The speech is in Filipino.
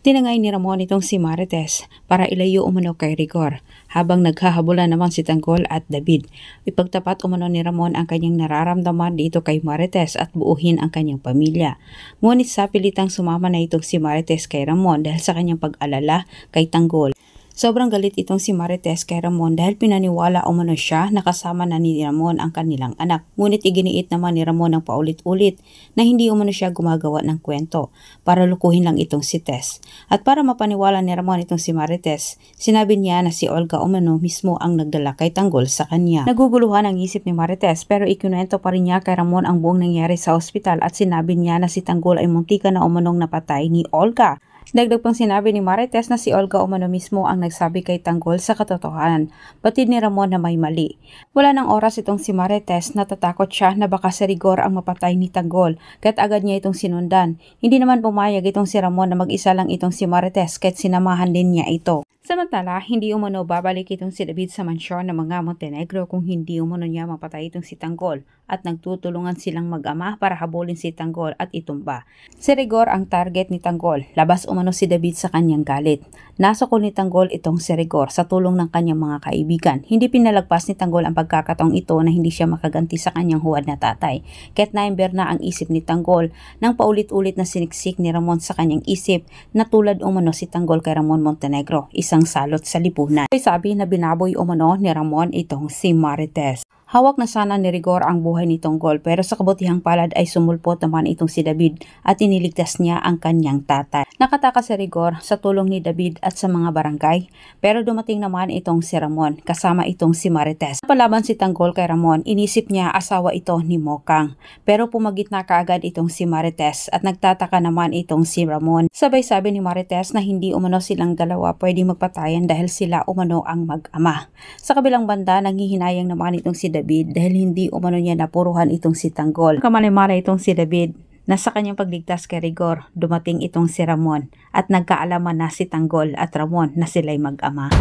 Tinangay ni Ramon itong si Marites para ilayo umano kay Rigor, habang naghahabulan naman si Tanggol at David. Ipagtapat umano ni Ramon ang kanyang nararamdaman dito kay Marites at buuhin ang kanyang pamilya. Ngunit sa pilitang sumama na itong si Marites kay Ramon dahil sa kanyang pag-alala kay Tanggol. Sobrang galit itong si Marites kay Ramon dahil pinaniwala umano siya na kasama na ni Ramon ang kanilang anak. Ngunit iginiit naman ni Ramon ng paulit-ulit na hindi umano siya gumagawa ng kwento para lukuhin lang itong si Tess. At para mapaniwala ni Ramon itong si Marites, sinabi niya na si Olga umano mismo ang nagdala kay Tanggol sa kanya. Naguguluhan ang isip ni Marites pero ikinuwento pa rin niya kay Ramon ang buong nangyari sa ospital at sinabi niya na si Tanggol ay muntika na umanong napatay ni Olga. Dagdag pang sinabi ni Marites na si Olga umano mismo ang nagsabi kay Tanggol sa katotohanan, batid ni Ramon na may mali. Wala ng oras itong si Marites, natatakot siya na baka si Rigor ang mapatay ni Tanggol, kaya't agad niya itong sinundan. Hindi naman pumayag itong si Ramon na mag-isa lang itong si Marites kaya't sinamahan din niya ito. Samantala, hindi umano babalik itong si David sa mansyon ng mga Montenegro kung hindi umano niya mapatay itong si Tanggol at nagtutulungan silang mag-ama para habulin si Tanggol at itumba. Si Rigor ang target ni Tanggol, labas umano si David sa kanyang galit. Nasukol ni Tanggol itong si Rigor sa tulong ng kanyang mga kaibigan. Hindi pinalagpas ni Tanggol ang pagkakataong ito na hindi siya makaganti sa kanyang huwad na tatay. Kaya't naimber na ang isip ni Tanggol nang paulit-ulit na siniksik ni Ramon sa kanyang isip na tulad umano si Tanggol kay Ramon Montenegro, isang salot sa lipunan. Ay sabi na binaboy umano ni Ramon itong si Marites. Hawak na sana ni Rigor ang buhay ni Tanggol pero sa kabutihang palad ay sumulpot naman itong si David at iniligtas niya ang kanyang tatay. Nakatakas si Rigor sa tulong ni David at sa mga barangay pero dumating naman itong si Ramon kasama itong si Marites. Palaban si Tanggol kay Ramon, inisip niya asawa ito ni Mokang pero pumagit na kaagad itong si Marites at nagtataka naman itong si Ramon. Sabay sabi ni Marites na hindi umano silang dalawa pwedeng magpatayan dahil sila umano ang mag-ama. Sa kabilang banda, nanghihinayang naman itong si David dahil hindi umano niya napuruhan itong si Tanggol. Kamanay-manay itong si David na sa kanyang pagligtas kay Rigor, dumating itong si Ramon at nagkaalaman na si Tanggol at Ramon na sila'y mag-ama.